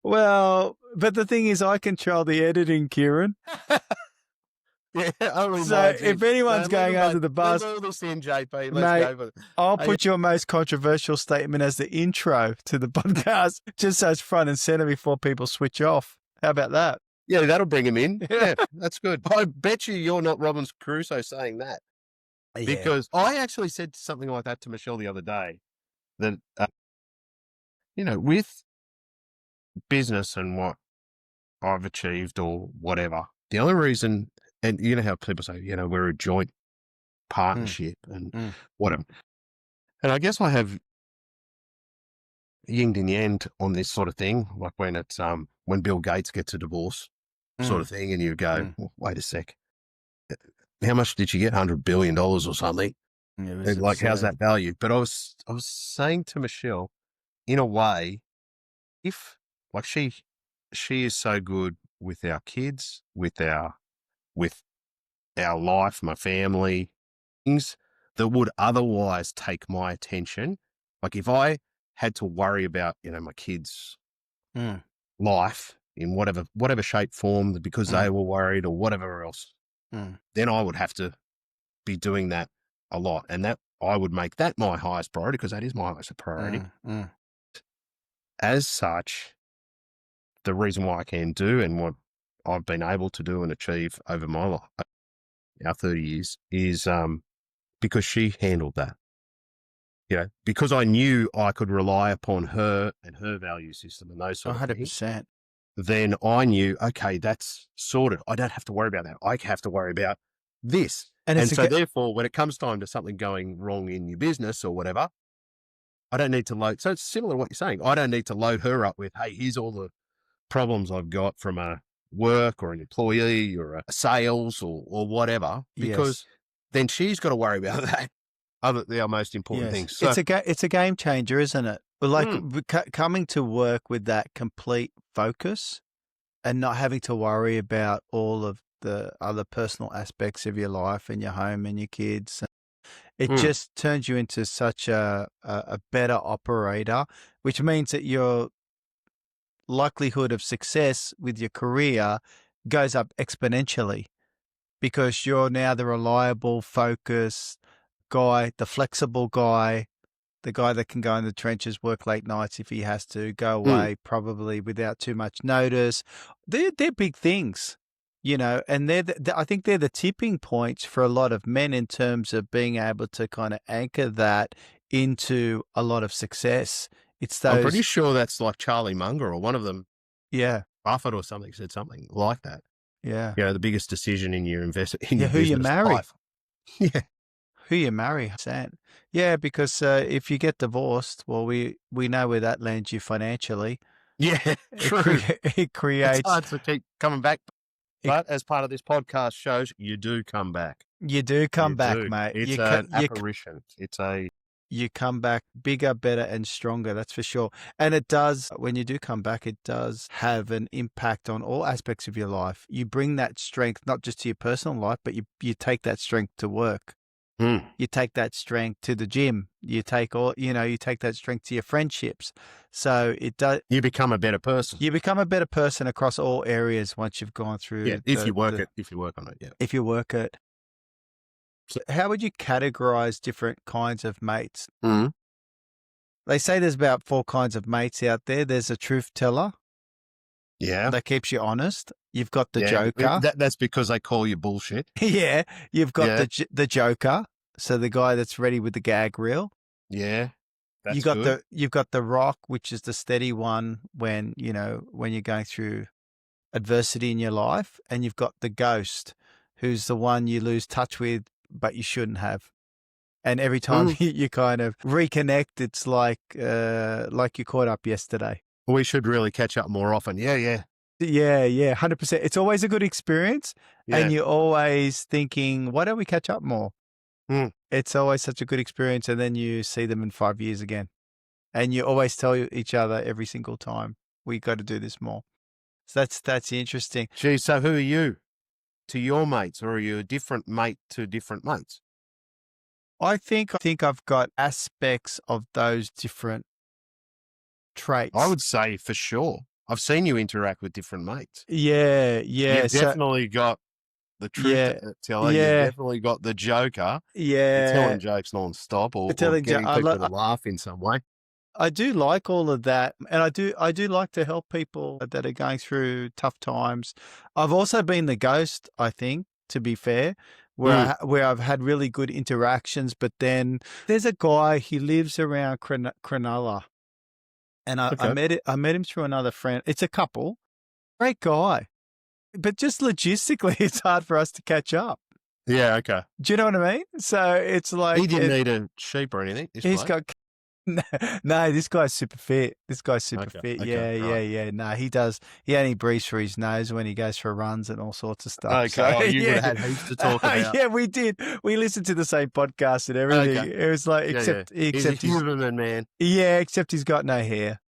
A: Well, but the thing is, I control the editing, Kieran.
B: Yeah, only
A: so if anyone's going under the bus,
B: all this in, JP.
A: Let's go. I'll put your most controversial statement as the intro to the podcast, just so it's front and center before people switch off. How about that?
B: Yeah, that'll bring him in. Yeah, that's good. I bet you're not Robinson Crusoe saying that. Yeah. Because I actually said something like that to Michelle the other day, that, with business and what I've achieved or whatever, the only reason, and you know how people say, we're a joint partnership and whatever. And I guess I have yin and yang on this sort of thing, like when it's when Bill Gates gets a divorce sort of thing, and you go, wait a sec, how much did you get? $100 billion or something? And how's that valued? But I was saying to Michelle, in a way, if she is so good with our kids, with our life, my family, things that would otherwise take my attention. Like if I had to worry about, my kids' life in whatever shape, form, because they were worried or whatever else, then I would have to be doing that a lot. And that I would make that my highest priority because that is my highest priority. As such, the reason why I can do and what I've been able to do and achieve over my life, our 30 years, is because she handled that. Because I knew I could rely upon her and her value system and those sort of things.
A: 100%.
B: Then I knew, okay, that's sorted. I don't have to worry about that. I have to worry about this. And so therefore, when it comes time to something going wrong in your business or whatever, I don't need to load. So it's similar to what you're saying. I don't need to load her up with, hey, here's all the problems I've got from a work or an employee or a sales or whatever, because then she's got to worry about that. They are most important things. So,
A: it's a game changer, isn't it? Like coming to work with that complete focus and not having to worry about all of the other personal aspects of your life and your home and your kids. It just turns you into such a better operator, which means that your likelihood of success with your career goes up exponentially because you're now the reliable, focused guy, the flexible guy, the guy that can go in the trenches, work late nights if he has to, go away probably without too much notice. They're big things, and I think they're the tipping points for a lot of men in terms of being able to kind of anchor that into a lot of success. It's those.
B: I'm pretty sure that's like Charlie Munger or one of them.
A: Yeah.
B: Buffett or something said something like that.
A: Yeah.
B: The biggest decision in your investment, in
A: who
B: your business
A: you marry.
B: life. Yeah.
A: who you marry. Sam. Yeah, because if you get divorced, well, we know where that lands you financially.
B: Yeah, true.
A: It
B: It's
A: creates.
B: hard to keep coming back. But as part of this podcast shows, you do come back.
A: You do come
B: You
A: back,
B: do.
A: mate.
B: It's an apparition. It's a
A: You come back bigger, better, and stronger. That's for sure. And it does, when you do come back, it does have an impact on all aspects of your life. You bring that strength, not just to your personal life, but you take that strength to work. You take that strength to the gym. You take that strength to your friendships. So it does.
B: You become a better person.
A: You become a better person across all areas once you've gone through.
B: Yeah, if you work on it, yeah.
A: If you work it. So how would you categorize different kinds of mates? They say there's about 4 kinds of mates out there. There's a truth teller.
B: Yeah.
A: That keeps you honest. You've got the joker.
B: That's because they call you bullshit.
A: Yeah. You've got the joker. So the guy that's ready with the gag reel.
B: Yeah.
A: You've got the rock, which is the steady one when you're going through adversity in your life. And you've got the ghost, who's the one you lose touch with, but you shouldn't have. And every time you kind of reconnect, it's like you caught up yesterday.
B: We should really catch up more often. Yeah.
A: Yeah, 100%. It's always a good experience. Yeah. And you're always thinking, why don't we catch up more? It's always such a good experience. And then you see them in 5 years again. And you always tell each other every single time, we got to do this more. So that's interesting.
B: Gee, so who are you to your mates, or are you a different mate to different mates?
A: I think I've got aspects of those different traits.
B: I would say for sure. I've seen you interact with different mates.
A: Yeah.
B: You've definitely got the truth teller. You've definitely got the joker.
A: Yeah.
B: You're telling jokes non-stop or getting people to laugh in some way.
A: I do like all of that. And I do like to help people that are going through tough times. I've also been the ghost, I think, to be fair, where I've had really good interactions. But then there's a guy, he lives around Cronulla. And I met him through another friend. It's a couple. Great guy. But just logistically, it's hard for us to catch up.
B: Yeah, okay.
A: Do you know what I mean? So it's like...
B: He didn't need a sheep or anything?
A: No, this guy's super fit. fit. Yeah. No, he does. He only breathes through his nose when he goes for runs and all sorts of stuff.
B: Okay. So, you would have had heaps to talk about.
A: Yeah, we did. We listened to the same podcast and everything.
B: Okay.
A: It was like, except
B: he's a human man.
A: Yeah, except he's got no hair.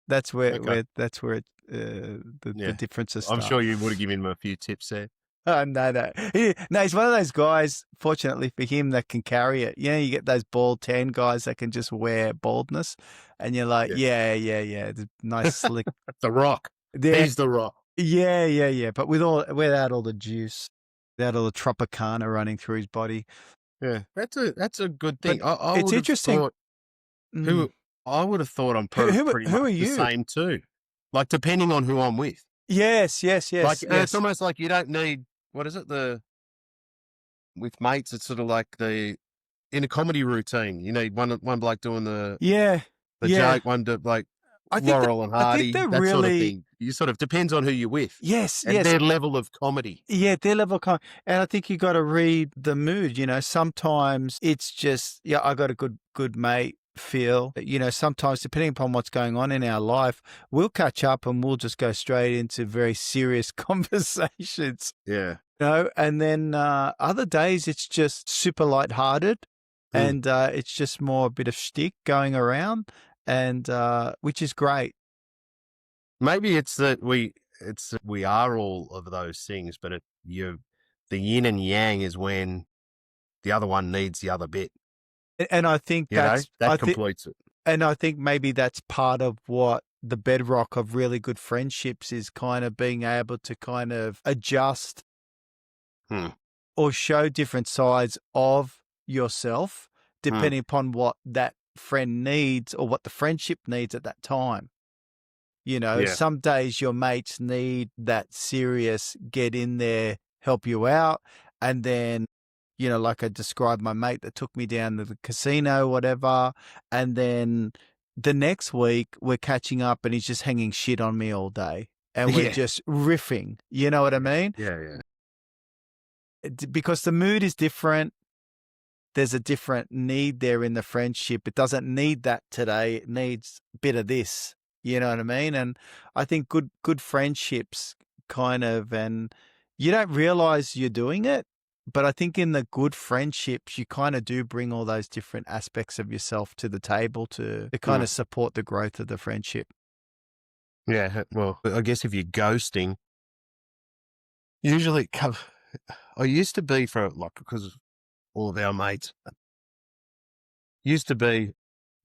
A: That's where the differences start.
B: I'm sure you would have given him a few tips there.
A: Oh, no. He's one of those guys, fortunately for him, that can carry it. You get those bald tan guys that can just wear baldness. And you're like, yeah. The nice slick.
B: The Rock.
A: Yeah.
B: He's the Rock.
A: Yeah. But without all the juice, without all the Tropicana running through his body.
B: Yeah, that's a good thing.
A: It's interesting.
B: I would have thought I'm pretty much the same too. Like, depending on who I'm with.
A: Yes.
B: Like, it's almost like you don't need, what is it? With mates, it's sort of like in a comedy routine, you need one bloke doing the joke, one to like Laurel and Hardy, that really, sort of thing. You sort of depends on who you're with.
A: Yes.
B: Their level of comedy.
A: Yeah, their level of comedy. And I think you got to read the mood. Sometimes it's just, I got a good mate feel. Sometimes depending upon what's going on in our life, we'll catch up and we'll just go straight into very serious conversations.
B: Yeah.
A: And then other days it's just super lighthearted and it's just more a bit of shtick going around, and which is great.
B: Maybe it's that we are all of those things, but the yin and yang is when the other one needs the other bit.
A: And I think
B: that completes it.
A: And I think maybe that's part of what the bedrock of really good friendships is, kind of being able to kind of adjust or show different sides of yourself depending upon what that friend needs or what the friendship needs at that time. Some days your mates need that serious, get in there, help you out. And then, like I described my mate that took me down to the casino, whatever. And then the next week we're catching up and he's just hanging shit on me all day. And we're just riffing. You know what I mean?
B: Yeah.
A: Because the mood is different. there's a different need there in the friendship. It doesn't need that today. It needs a bit of this. You know what I mean? And I think good friendships kind of, and you don't realize you're doing it, but I think in the good friendships, you kind of do bring all those different aspects of yourself to the table to kind of support the growth of the friendship.
B: Yeah. Well, I guess if you're ghosting, usually I used to be because all of our mates used to be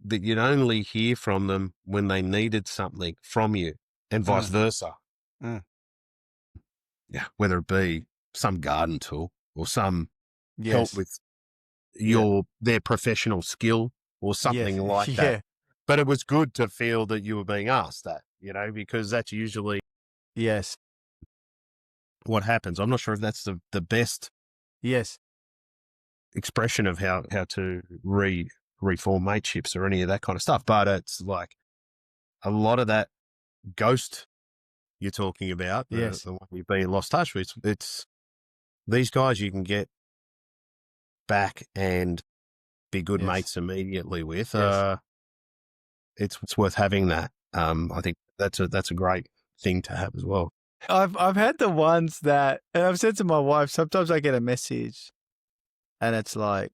B: that you'd only hear from them when they needed something from you and vice versa.
A: Mm.
B: Yeah. Whether it be some garden tool or some help
A: Yes.
B: with their professional skill or something
A: Yes.
B: like that. But it was good to feel that you were being asked that, because that's usually
A: Yes.
B: what happens. I'm not sure if that's the best
A: Yes.
B: expression of how to reform mateships or any of that kind of stuff. But it's like a lot of that ghost you're talking about,
A: Yes.
B: the one you've been lost touch with, it's these guys you can get back and be good mates immediately with.
A: Yes.
B: It's worth having that. I think that's a great thing to have as well.
A: I've had the ones that, and I've said to my wife, sometimes I get a message and it's like,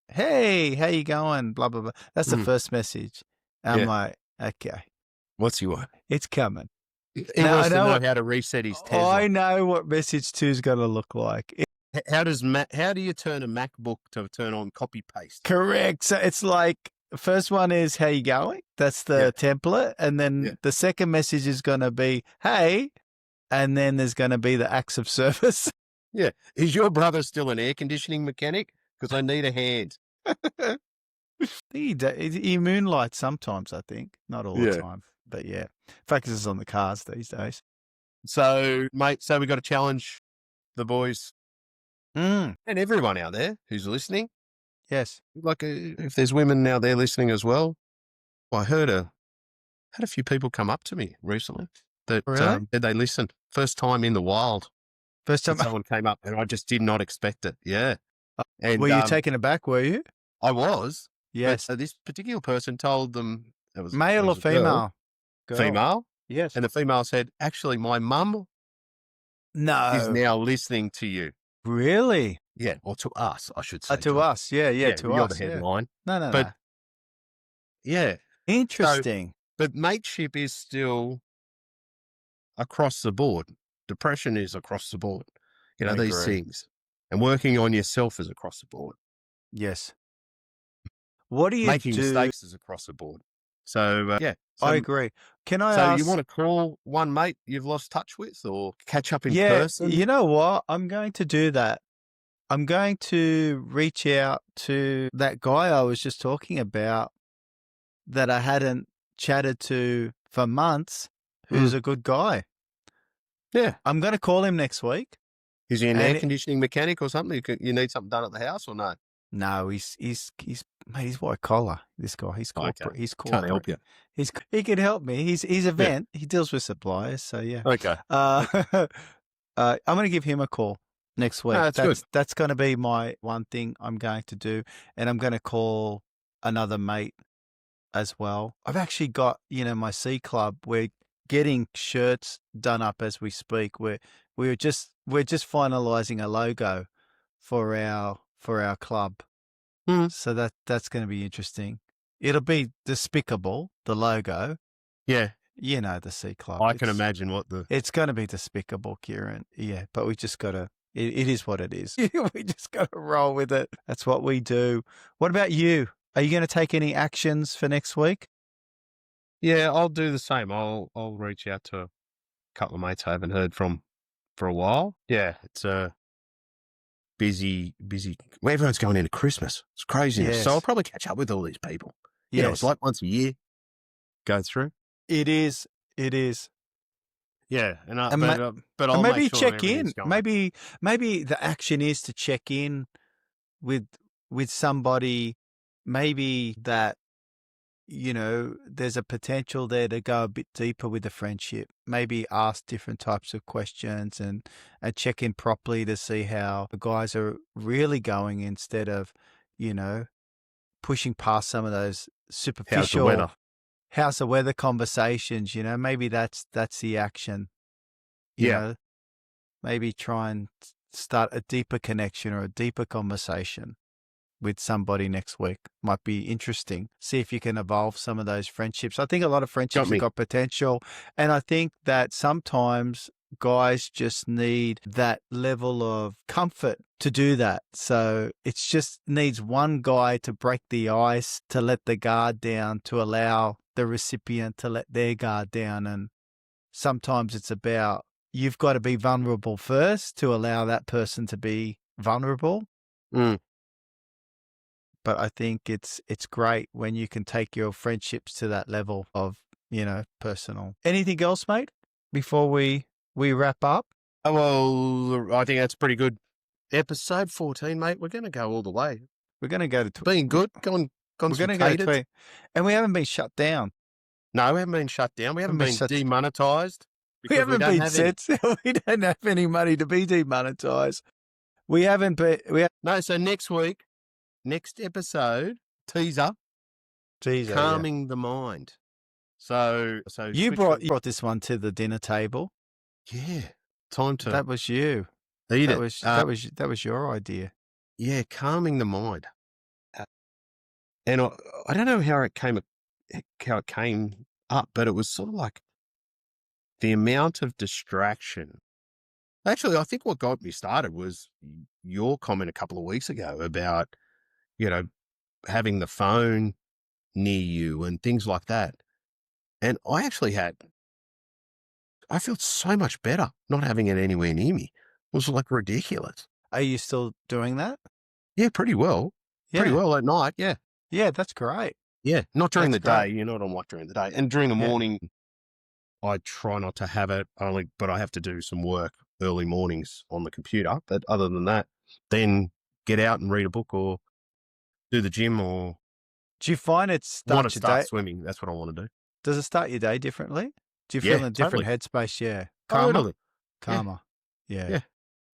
A: "Hey, how you going?" Blah, blah, blah. That's the first message. I'm like, okay,
B: What's you want?
A: it's coming.
B: He wants to know how to reset his Tesla.
A: I know what message 2 is going to look like.
B: How do you turn a MacBook to turn on copy paste?
A: Correct. So it's like, first one is, how you going? That's the template. And then the second message is going to be, hey, and then there's going to be the acts of service.
B: Yeah. Is your brother still an air conditioning mechanic? Because I need a hand.
A: He moonlights sometimes, I think. Not all the time. But yeah, focuses on the cars these days.
B: So, mate, we got to challenge the boys and everyone out there who's listening.
A: Yes.
B: Like if there's women out there listening as well. I had a few people come up to me recently that they listened. First time in the wild.
A: First time
B: someone came up and I just did not expect it. Yeah. And
A: were you taken aback, were you?
B: I was.
A: Yes.
B: But, this particular person told them it was
A: male or female?
B: Girl. Female.
A: Yes.
B: And the female said, actually, my mum is now listening to you.
A: Really?
B: Yeah. Or to us, I should say.
A: To us. Yeah. To
B: you're
A: us.
B: the headline.
A: No.
B: But yeah.
A: Interesting.
B: But mateship is still across the board. Depression is across the board. These things. And working on yourself is across the board.
A: Yes. What do you
B: Making mistakes is across the board. So, So,
A: I agree. Can I ask?
B: So you want to call one mate you've lost touch with or catch up in person?
A: You know what? I'm going to do that. I'm going to reach out to that guy I was just talking about that I hadn't chatted to for months, who's a good guy.
B: Yeah.
A: I'm going to call him next week.
B: Is he an air conditioning mechanic or something? You need something done at the house or no?
A: No, he's white collar. This guy, he's corporate.
B: Okay.
A: He's corporate.
B: Can't help you.
A: He can help me. He's a vent. He deals with suppliers. So yeah.
B: Okay.
A: I'm going to give him a call next week.
B: That's good.
A: That's going to be my one thing I'm going to do, and I'm going to call another mate as well. I've actually got my C Club. We're getting shirts done up as we speak. We're just finalising a logo for our club. So that's going to be interesting. It'll be despicable, the logo.
B: Yeah.
A: The C Club.
B: I can imagine
A: it's going to be despicable, Kieran. Yeah, but we just got to, it is what it is. We just got to roll with it. That's what we do. What about you? Are you going to take any actions for next week?
B: Yeah, I'll do the same. I'll reach out to a couple of mates I haven't heard from for a while. Yeah, it's busy. Well, everyone's going into Christmas. It's crazy.
A: Yes.
B: So I'll probably catch up with all these people.
A: Yeah,
B: it's like once a year go through.
A: It is.
B: Yeah, but I'll
A: maybe
B: make sure
A: check in. Maybe the action is to check in with somebody. Maybe that there's a potential there to go a bit deeper with the friendship. Maybe ask different types of questions and check in properly to see how the guys are really going instead of pushing past some of those
B: How's the
A: superficial
B: weather?
A: how's the weather conversations, maybe that's the action,
B: Yeah.
A: maybe try and start a deeper connection or a deeper conversation with somebody next week. Might be interesting. See if you can evolve some of those friendships. I think a lot of friendships have got potential. And I think that sometimes guys just need that level of comfort to do that. So it's just needs one guy to break the ice, to let the guard down, to allow the recipient to let their guard down. And sometimes it's about you've got to be vulnerable first to allow that person to be vulnerable. But I think it's great when you can take your friendships to that level of, personal. Anything else, mate, before we wrap up?
B: Well, I think that's pretty good. Episode 14, mate. We're going to go all the way.
A: We're going to go to
B: being good. We're going to go to
A: and we haven't been shut down.
B: No, we haven't been shut down. We haven't been demonetized.
A: We haven't been censored. We don't have any money to be demonetized. We haven't been.
B: No, so next week, next episode, teaser, calming the mind. So
A: you brought this one to the dinner table.
B: Yeah, time to.
A: That was you.
B: Eat
A: that
B: it.
A: That was your idea.
B: Yeah, calming the mind. And I don't know how it came up, but it was sort of like the amount of distraction. Actually, I think what got me started was your comment a couple of weeks ago about, having the phone near you and things like that. And I feel so much better not having it anywhere near me. It was like ridiculous.
A: Are you still doing that?
B: Yeah, pretty well.
A: Yeah.
B: Pretty well at night, yeah.
A: Yeah, that's great.
B: Yeah, not during the day. You know what I'm like during the day. And during the morning, I try not to have it but I have to do some work early mornings on the computer. But other than that, then get out and read a book or do the gym or.
A: Do you find it starts your day?
B: Swimming. That's what I want to do.
A: Does it start your day differently? Do you feel in a different headspace? Yeah. Calmer. Yeah.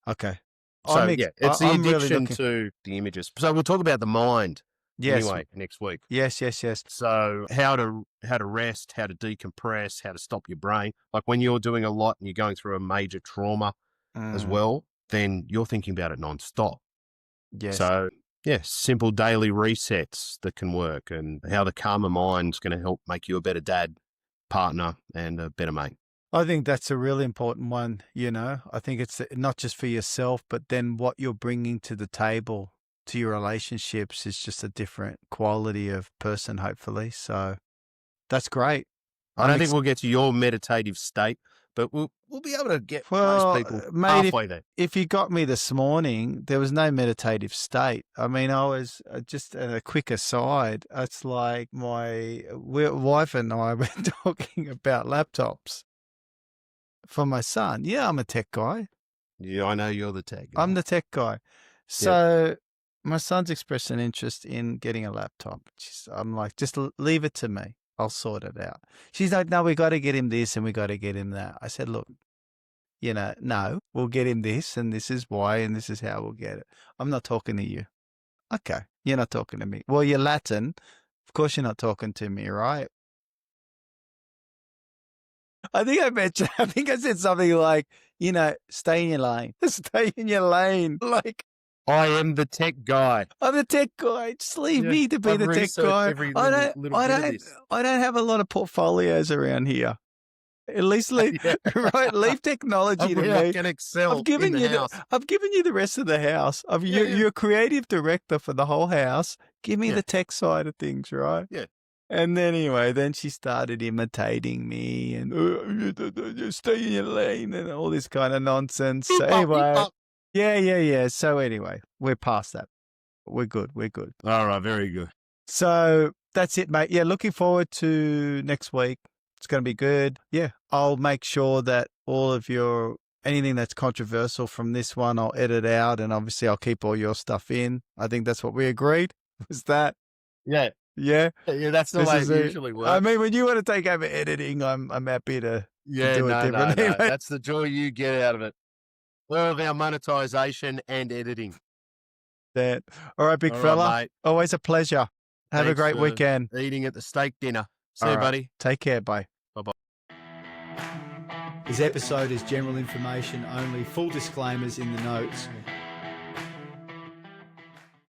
A: Okay.
B: So it's the addiction to the images. So we'll talk about the mind.
A: Yes.
B: Anyway, next week.
A: Yes.
B: So how to rest, how to decompress, how to stop your brain. Like when you're doing a lot and you're going through a major trauma as well, then you're thinking about it nonstop.
A: Yes.
B: So simple daily resets that can work, and how the calmer mind's going to help make you a better dad, partner, and a better mate.
A: I think that's a really important one. I think it's not just for yourself, but then what you're bringing to the table to your relationships is just a different quality of person, hopefully. So that's great.
B: I don't think we'll get to your meditative state, but we'll be able to get most people halfway there.
A: If you got me this morning, there was no meditative state. I mean, I was just a quick aside. It's like my wife and I were talking about laptops for my son. Yeah, I'm a tech guy.
B: Yeah, I know you're the tech guy.
A: I'm the tech guy. So my son's expressed an interest in getting a laptop. I'm like, just leave it to me. I'll sort it out. She's like, no, we got to get him this and we got to get him that. I said, look, no, we'll get him this and this is why and this is how we'll get it. I'm not talking to you. Okay, you're not talking to me. Well, you're Latin. Of course you're not talking to me, right? I think I said something like, stay in your lane. Stay in your lane. Like,
B: I am the tech guy.
A: I'm the tech guy. Just leave me to be the tech guy. I don't have a lot of portfolios around here. At least leave technology to me.
B: I can excel.
A: I've given you the rest of the house. You're a creative director for the whole house. Give me the tech side of things, right?
B: Yeah.
A: And then then she started imitating me and stay in your lane and all this kind of nonsense. So anyway. Yeah. So anyway, we're past that. We're good.
B: All right, very good.
A: So that's it, mate. Yeah, looking forward to next week. It's going to be good. Yeah, I'll make sure that all of anything that's controversial from this one, I'll edit out, and obviously I'll keep all your stuff in. I think that's what we agreed. Was that?
B: Yeah.
A: Yeah.
B: Yeah, that's the way it usually works.
A: I mean, when you want to take over editing, I'm happy to do it differently.
B: No. That's the joy you get out of it. All of our monetization and editing.
A: All right, big
B: All right,
A: fella.
B: mate.
A: Always a pleasure. Have a
B: Thanks
A: great
B: for
A: weekend.
B: Eating at the steak dinner. See
A: All
B: you,
A: right.
B: buddy.
A: Take care. Bye.
B: Bye-bye.
A: This episode is general information only. Full disclaimers in the notes.